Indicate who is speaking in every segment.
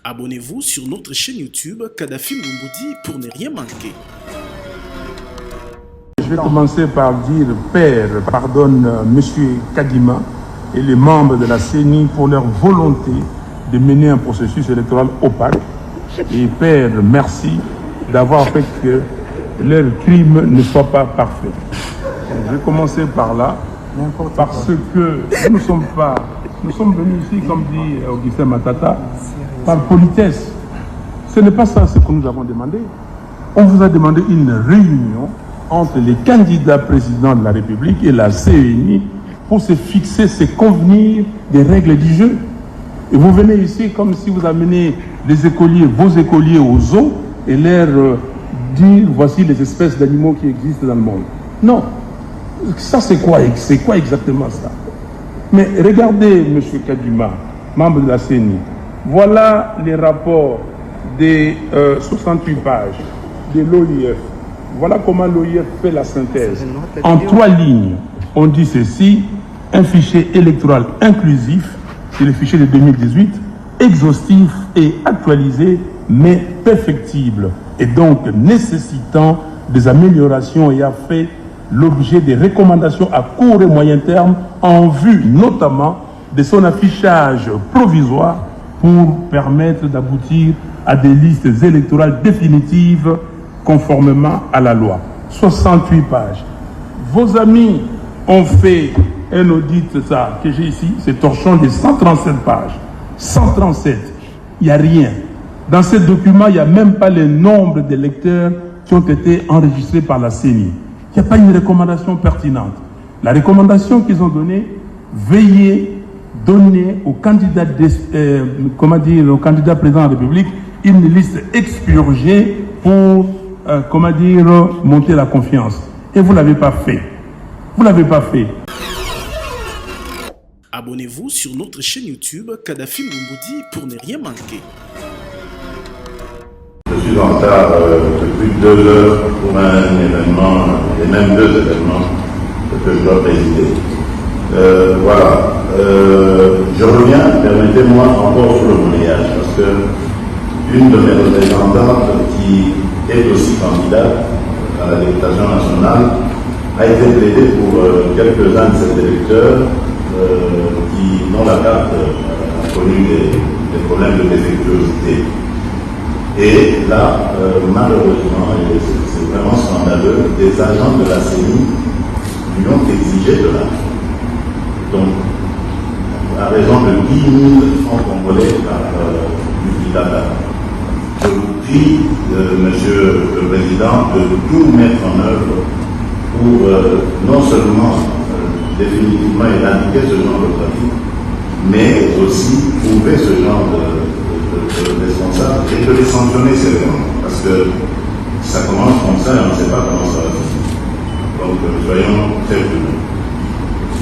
Speaker 1: Abonnez-vous sur notre chaîne YouTube Kadhafi Moumoudi pour ne rien manquer.
Speaker 2: Je vais commencer par dire Père, pardonne M. Kadima et les membres de la CENI pour leur volonté de mener un processus électoral opaque. Et Père, merci d'avoir fait que leur crime ne soit pas parfait. Je vais commencer par là, parce que nous sommes venus ici, comme dit Augustin Matata, par politesse. Ce n'est pas ça ce que nous avons demandé. On vous a demandé une réunion entre les candidats présidents de la République et la CENI pour se fixer, se convenir des règles du jeu. Et vous venez ici comme si vous amenez les écoliers, vos écoliers au zoo et leur dire voici les espèces d'animaux qui existent dans le monde. Non. Ça c'est quoi exactement ça? Mais regardez M. Kadima, membre de la CENI. Voilà les rapports des 68 pages de l'OIF. Voilà comment l'OIF fait la synthèse. En 3 lignes, on dit ceci: un fichier électoral inclusif, c'est le fichier de 2018, exhaustif et actualisé, mais perfectible, et donc nécessitant des améliorations ayant fait l'objet des recommandations à court et moyen terme en vue notamment de son affichage provisoire pour permettre d'aboutir à des listes électorales définitives conformément à la loi. 68 pages. Vos amis ont fait un audit, ça, que j'ai ici, c'est torchon de 137 pages. 137. Il n'y a rien. Dans ce document, il n'y a même pas le nombre d'électeurs qui ont été enregistrés par la CENI. Il n'y a pas une recommandation pertinente. La recommandation qu'ils ont donnée, veillez donner aux candidats, au candidat président de la République une liste expurgée pour, monter la confiance. Et vous ne l'avez pas fait. Vous ne l'avez pas fait.
Speaker 1: Abonnez-vous sur notre chaîne YouTube Kadhafi Moumoudi pour ne rien manquer.
Speaker 3: Je suis en retard de plus de 2 heures pour un événement, et même 2 événements que je dois présider. Voilà. Je reviens, permettez-moi, encore sur le monnayage, parce que une de mes représentantes, qui est aussi candidate à la députation nationale, a été plaidée pour quelques-uns de ces électeurs dont la carte a connu des problèmes de défectuosité. Et là, malheureusement, et c'est vraiment scandaleux, des agents de la CENI lui ont exigé de l'argent. Donc, à raison de 10 000 francs congolais par Data. Je vous prie, Monsieur le Président, de tout mettre en œuvre pour non seulement définitivement éradiquer ce genre de pratique, mais aussi trouver ce genre de responsables et de les sanctionner sévèrement. Parce que ça commence comme ça et on ne sait pas comment ça va finir. Donc soyons très prudents.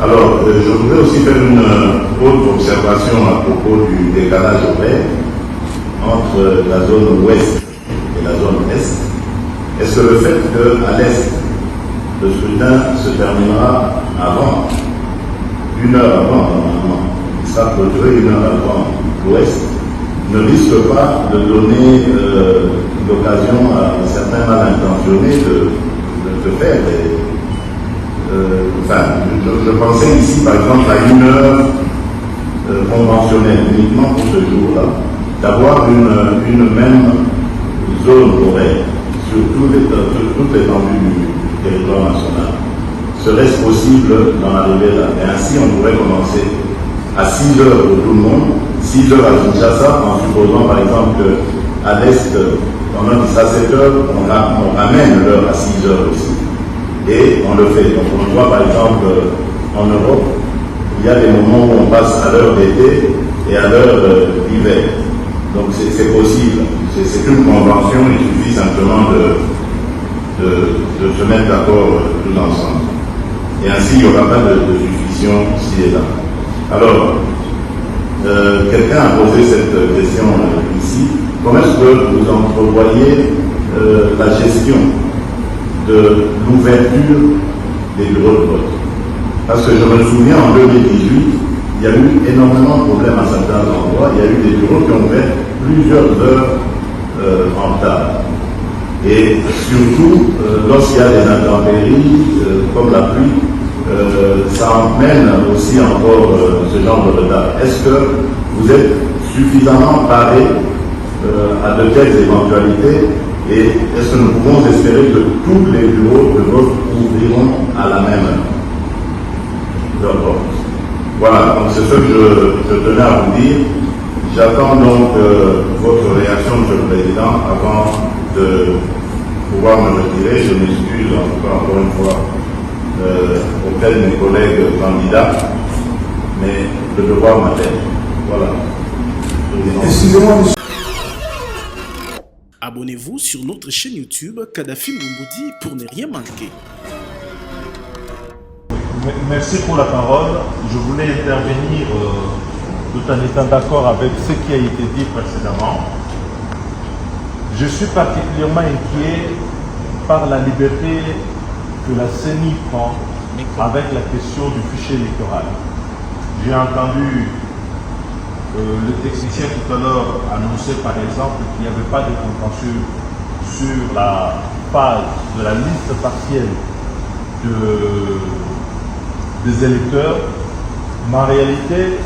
Speaker 3: Alors, je voudrais aussi faire une autre observation à propos du décalage horaire entre la zone ouest et la zone est. Est-ce que le fait qu'à l'est, le scrutin se terminera avant, 1 heure avant normalement, il sera clôturé 1 heure avant l'ouest, ne risque pas de donner l'occasion à certains mal intentionnés de faire je pensais ici par exemple à 1 heure conventionnelle, uniquement pour ce jour-là, d'avoir une même zone horaire sur toute l'étendue du territoire national. Serait-ce possible d'en arriver là? Et ainsi on pourrait commencer à 6 heures pour tout le monde, 6 heures à Kinshasa, en supposant par exemple qu'à l'est, pendant qu'il sera 7 heures, on ramène l'heure à 6 heures aussi. Et on le fait. Donc on voit par exemple en Europe, il y a des moments où on passe à l'heure d'été et à l'heure d'hiver. Donc c'est possible. C'est une convention, il suffit simplement de se mettre d'accord tous ensemble. Et ainsi il n'y aura pas de suspicion ci et là. Alors, quelqu'un a posé cette question ici. Comment est-ce que vous entrevoyez la gestion de l'ouverture des bureaux de vote? Parce que je me souviens en 2018, il y a eu énormément de problèmes à certains endroits. Il y a eu des bureaux qui ont ouvert plusieurs heures en retard. Et surtout, lorsqu'il y a des intempéries, comme la pluie, ça emmène aussi encore ce genre de retard. Est-ce que vous êtes suffisamment paré à de telles éventualités et est-ce que nous pouvons espérer que tous les bureaux de vote ouvriront à la même heure? Voilà, donc c'est ce que je tenais à vous dire. J'attends donc votre réaction, M. le Président, avant de pouvoir me retirer. Je m'excuse en tout cas encore une fois auprès de mes collègues candidats, mais le devoir m'appelle. Voilà.
Speaker 4: Excusez-moi, monsieur.
Speaker 1: Abonnez-vous sur notre chaîne YouTube Kadhafi Moumoudi pour ne rien manquer.
Speaker 5: Merci pour la parole. Je voulais intervenir tout en étant d'accord avec ce qui a été dit précédemment. Je suis particulièrement inquiet par la liberté que la CENI prend avec la question du fichier électoral. J'ai entendu le technicien tout à l'heure annoncer par exemple qu'il n'y avait pas de contentieux sur la phase de la liste partielle des électeurs, mais en réalité,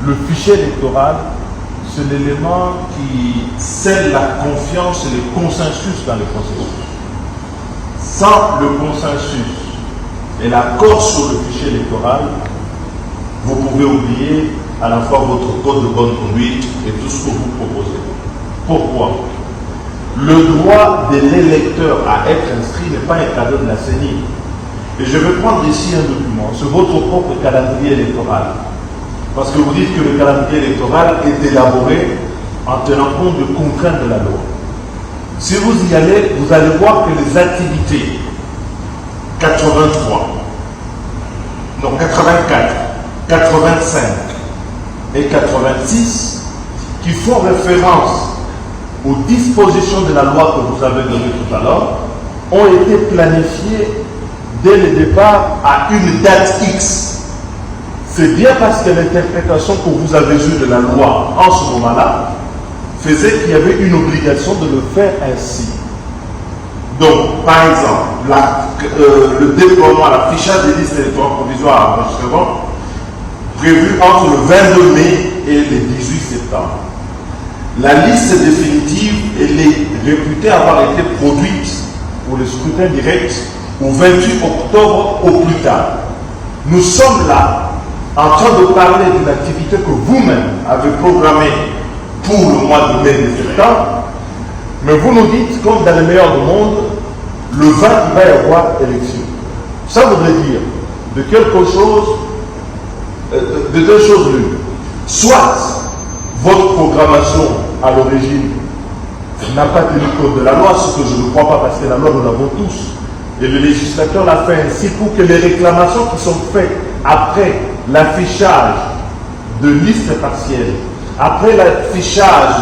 Speaker 5: le fichier électoral, c'est l'élément qui scelle la confiance et le consensus dans le processus. Sans le consensus et l'accord sur le fichier électoral, vous pouvez oublier à la fois votre code de bonne conduite et tout ce que vous proposez. Pourquoi? Le droit de l'électeur à être inscrit n'est pas un cadeau de la CENI. Et je vais prendre ici un document, c'est votre propre calendrier électoral. Parce que vous dites que le calendrier électoral est élaboré en tenant compte de contraintes de la loi. Si vous y allez, vous allez voir que les activités 84, 85 et 86 qui font référence aux dispositions de la loi que vous avez données tout à l'heure ont été planifiées dès le départ à une date X. C'est bien parce que l'interprétation que vous avez eue de la loi en ce moment-là faisait qu'il y avait une obligation de le faire ainsi. Donc, par exemple, le déploiement, l'affichage des listes électorales provisoires à enregistrement prévu entre le 22 mai et le 18 septembre. La liste définitive, elle est réputée avoir été produite pour le scrutin direct au 28 octobre au plus tard. Nous sommes là en train de parler d'une activité que vous-même avez programmée pour le mois de mai et de septembre, mais vous nous dites, comme dans le meilleur du monde, le 20, il va y avoir élection. Ça voudrait dire de quelque chose, de deux choses l'une. Soit votre programmation à l'origine n'a pas tenu compte de la loi, ce que je ne crois pas parce que la loi nous l'avons tous. Et le législateur l'a fait ainsi pour que les réclamations qui sont faites après l'affichage de listes partielles, après l'affichage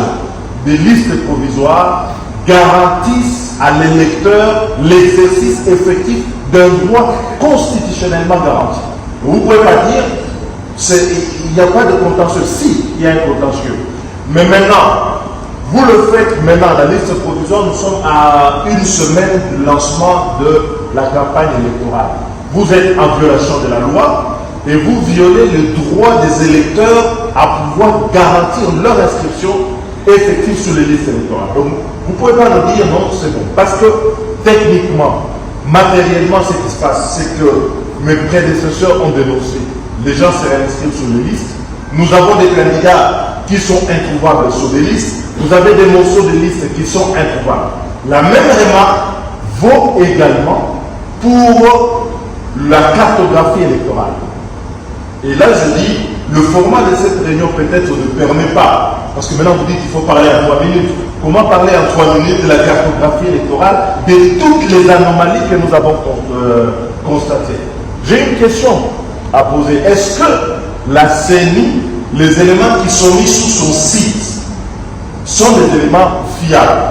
Speaker 5: des listes provisoires, garantissent à l'électeur l'exercice effectif d'un droit constitutionnellement garanti. Vous ne pouvez pas dire il n'y a pas de contentieux. Si, il y a un contentieux. Mais maintenant, vous le faites maintenant, la liste provisoire, nous sommes à une semaine du lancement de la campagne électorale. Vous êtes en violation de la loi et vous violez le droit des électeurs à pouvoir garantir leur inscription effective sur les listes électorales. Donc, vous ne pouvez pas nous dire non, c'est bon. Parce que techniquement, matériellement, ce qui se passe, c'est que mes prédécesseurs ont dénoncé. Les gens seraient inscrits sur les listes. Nous avons des candidats qui sont introuvables sur des listes. Vous avez des morceaux de listes qui sont introuvables. La même remarque vaut également pour la cartographie électorale. Et là, je dis, le format de cette réunion peut-être ne permet pas, parce que maintenant vous dites qu'il faut parler en 3 minutes. Comment parler en 3 minutes de la cartographie électorale, de toutes les anomalies que nous avons constatées? J'ai une question à poser. Est-ce que la CENI, les éléments qui sont mis sur son site, sont des éléments fiables?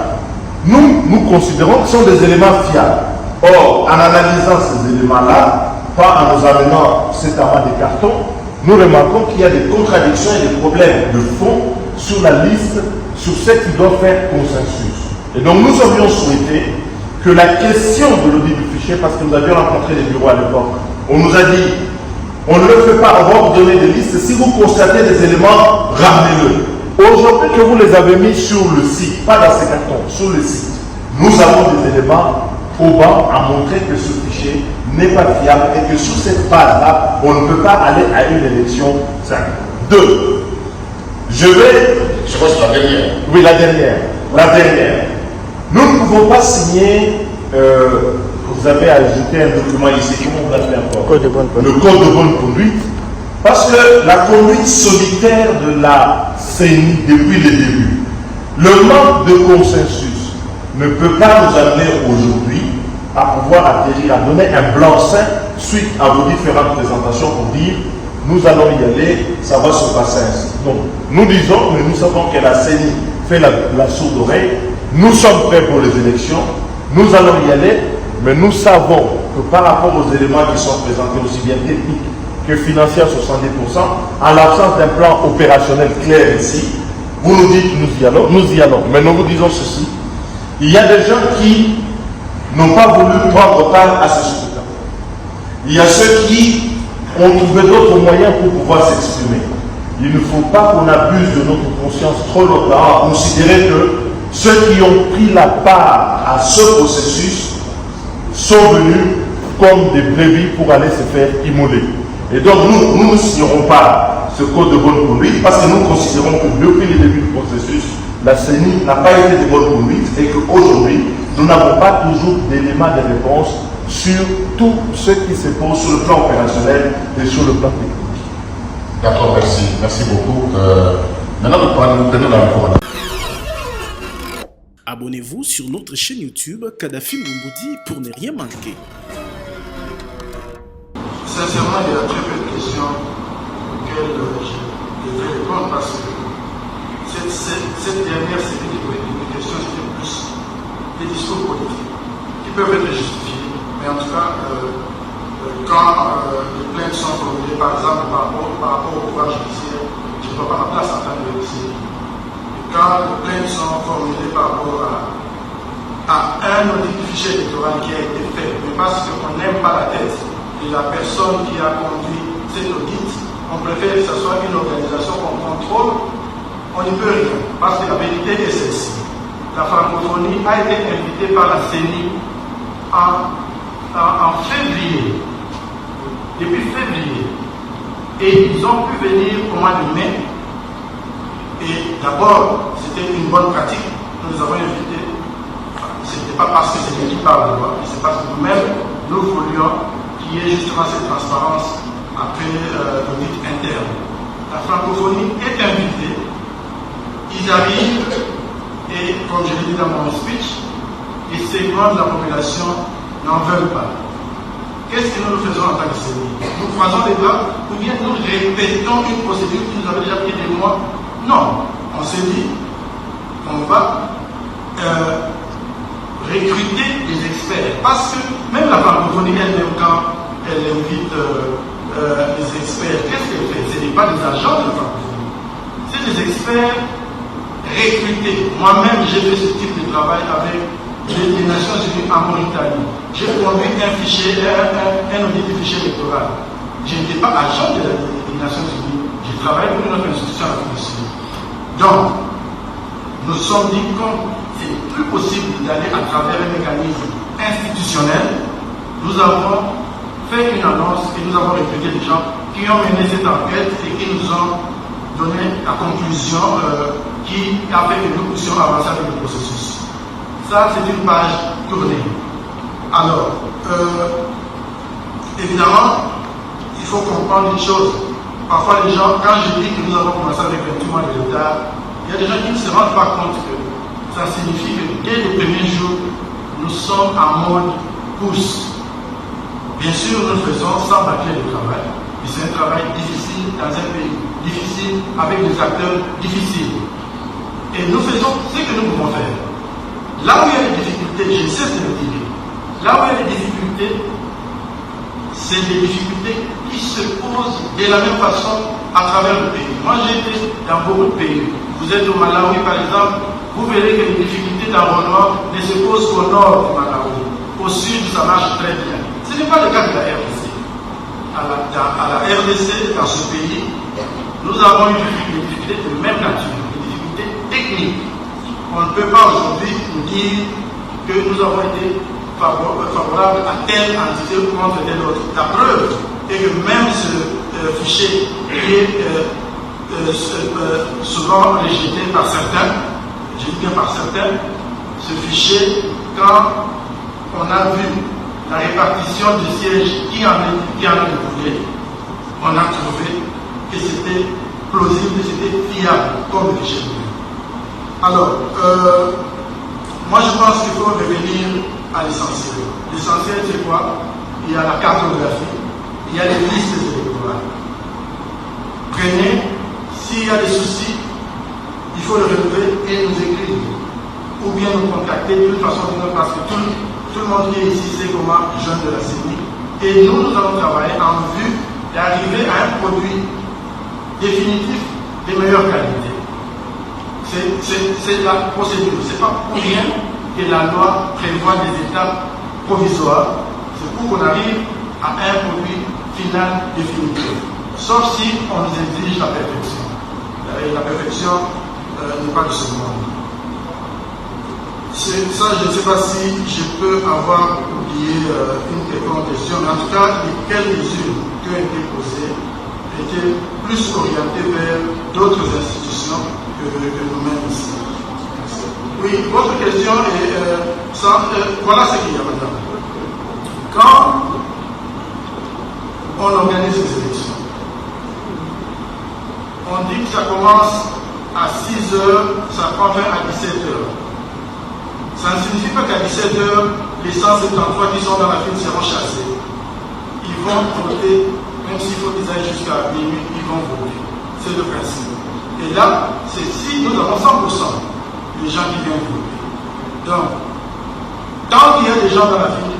Speaker 5: Nous considérons que ce sont des éléments fiables. Or, en analysant ces éléments-là, pas en nous amenant cet amas de cartons, nous remarquons qu'il y a des contradictions et des problèmes de fond sur la liste, sur ce qui doit faire consensus. Et donc nous aurions souhaité que la question de l'audit du fichier, parce que nous avions rencontré les bureaux à l'époque, on nous a dit, on ne le fait pas, on va vous donner des listes, si vous constatez des éléments, ramenez-le. Aujourd'hui que vous les avez mis sur le site, pas dans ces cartons, sur le site, nous avons des éléments probants à montrer que ce fichier n'est pas fiable et que sur cette base-là, on ne peut pas aller à une élection simple. 2. Je crois que c'est la dernière. Oui, la dernière. La dernière. Nous ne pouvons pas signer, vous avez ajouté un document ici, comment vous l'appelez encore? Le code de bonne conduite. Parce que la conduite solitaire de la CENI depuis le début, le manque de consensus ne peut pas nous amener aujourd'hui à pouvoir atterrir, à donner un blanc-seing suite à vos différentes présentations pour dire nous allons y aller, ça va se passer ainsi. Donc, nous disons, mais nous savons que la CENI fait la sourde oreille, nous sommes prêts pour les élections, nous allons y aller, mais nous savons que par rapport aux éléments qui sont présentés, aussi bien techniques que financiers à 70%, en l'absence d'un plan opérationnel clair ici, vous nous dites nous y allons. Mais nous vous disons ceci, il y a des gens qui n'ont pas voulu prendre part à ce scrutin. Il y a ceux qui ont trouvé d'autres moyens pour pouvoir s'exprimer. Il ne faut pas qu'on abuse de notre conscience trop longtemps à considérer que ceux qui ont pris la part à ce processus sont venus comme des brebis pour aller se faire immoler. Et donc nous ne signerons pas ce code de bonne conduite parce que nous considérons que depuis le début du processus, la CENI n'a pas été de bonne conduite et qu'aujourd'hui, nous n'avons pas toujours d'éléments de réponse sur tout ce qui se pose sur le plan opérationnel et sur le plan technique.
Speaker 6: D'accord, merci. Merci beaucoup. Maintenant, nous prenons la recommandation.
Speaker 1: Abonnez-vous sur notre chaîne YouTube Kadhafi Moumoudi pour ne rien manquer.
Speaker 4: Sincèrement, il y a très peu de questions auxquelles je devrais répondre parce que cette dernière série de questions, c'était plus des discours politiques qui peuvent être justifiés. Mais en tout cas, quand les plaintes sont formulées, par exemple, par rapport au pouvoir judiciaire, je ne vois pas ma place en tant que judiciaire. Quand les plaintes sont formulées par rapport à un audit du fichier électoral qui a été fait, mais parce qu'on n'aime pas la tête de la personne qui a conduit cet audit, on préfère que ce soit une organisation qu'on contrôle, on n'y peut rien. Parce que la vérité est celle-ci. La francophonie a été invitée par la CENI en février, depuis février. Et ils ont pu venir au mois de mai. Et d'abord, c'était une bonne pratique. Nous les avons invités. Ce n'était pas parce que c'est lui qui parle de loi, mais c'est parce que nous-mêmes, nous voulions qu'il y ait justement cette transparence après l'audit interne. La francophonie est invitée. Ils arrivent et, comme je l'ai dit dans mon speech, les segments de la population n'en veulent pas. Qu'est-ce que nous faisons en tant que CENI? Nous croisons les bras ou bien nous répétons une procédure qui nous avait déjà pris des mois? Non, on s'est dit qu'on va recruter des experts. Parce que même la francophonie elle-même, quand elle invite des experts, qu'est-ce qu'elle fait? Ce n'est pas des agents de la francophonie, c'est des experts recrutés. Moi-même, j'ai fait ce type de travail avec les Nations Unies en Mauritanie. J'ai conduit un fichier, un audit du fichier électoral. Je n'étais pas agent des Nations Unies. J'ai travaillé pour une autre institution à la Russie. Donc, nous nous sommes dit que c'est plus possible d'aller à travers un mécanisme institutionnel. Nous avons fait une annonce et nous avons recruté des gens qui ont mené cette enquête et qui nous ont donné la conclusion qui a fait que nous puissions avancer avec le processus. Ça, c'est une page tournée. Alors, évidemment, il faut comprendre une chose. Parfois, les gens, quand je dis que nous avons commencé avec 28 mois de retard, il y a des gens qui ne se rendent pas compte que ça signifie que dès le premier jour, nous sommes en mode pousse. Bien sûr, nous le faisons sans bâcler le travail. Et c'est un travail difficile dans un pays difficile, avec des acteurs difficiles. Et nous faisons ce que nous pouvons faire. Là où il y a des difficultés, je sais de le dire, là où il y a des difficultés, c'est des difficultés qui se posent de la même façon à travers le pays. Moi, j'ai été dans beaucoup de pays. Vous êtes au Malawi, par exemple, vous verrez que les difficultés d'enrôlement ne se posent qu'au nord du Malawi. Au sud, ça marche très bien. Ce n'est pas le cas de la RDC. À la RDC, dans ce pays, nous avons eu des difficultés de même nature, des difficultés techniques. On ne peut pas aujourd'hui nous dire que nous avons été favorables à telle entité ou contre telle autre. La preuve est que même ce fichier qui est souvent rejeté par certains, je dis bien par certains, ce fichier, quand on a vu la répartition du siège qui en est découlé, on a trouvé que c'était plausible, c'était fiable comme fichier. Alors, moi je pense qu'il faut revenir à l'essentiel. L'essentiel c'est quoi? Il y a la cartographie, il y a les listes électorales. Prenez, s'il y a des soucis, il faut le relever et nous écrire. Ou bien nous contacter d'une façon ou d'une autre, parce que tout le monde qui est ici sait comment jeune de la CENI. Et nous allons travailler en vue d'arriver à un produit définitif de meilleure qualité. C'est la procédure. Ce n'est pas pour rien que la loi prévoit des étapes provisoires. C'est pour qu'on arrive à un produit final définitif. Sauf si on nous exige la perfection. Et la perfection n'est pas de ce monde. Ça, je ne sais pas si je peux avoir oublié une quelconque question, mais en tout cas, les quelques-unes qui ont été posées étaient plus orientées vers d'autres institutions que nous-mêmes ici. Oui, votre question est, voilà ce qu'il y a, madame. Quand on organise les élections, on dit que ça commence à 6 heures, ça prend fin à 17 heures. Ça ne signifie pas qu'à 17 heures, les 173 qui sont dans la file seront chassés. Ils vont voter, même s'il faut qu'ils aillent jusqu'à minuit, ils vont voter. C'est le principe. Et là, c'est si nous avons 100% des gens qui viennent voter. Donc, tant qu'il y a des gens dans la file,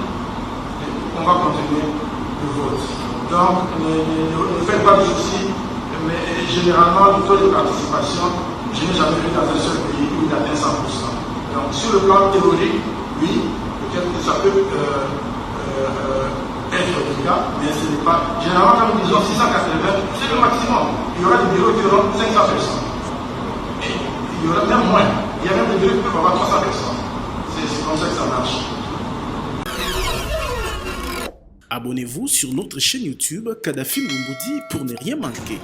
Speaker 4: on va continuer le vote. Donc, ne faites pas de soucis, mais généralement, le taux de participation, je n'ai jamais vu dans un seul pays où il atteint 100%. Donc, sur le plan théorique, oui, peut-être que ça peut être le cas, mais ce n'est pas. Généralement, quand nous disons 680, c'est le maximum. Il y aura des bureaux qui auront 500 personnes. Et il y aura même moins. Il y a même des bureaux qui peuvent avoir 300 personnes. C'est comme ça que ça marche.
Speaker 1: Abonnez-vous sur notre chaîne YouTube Kadhafi Moumoudi pour ne rien manquer.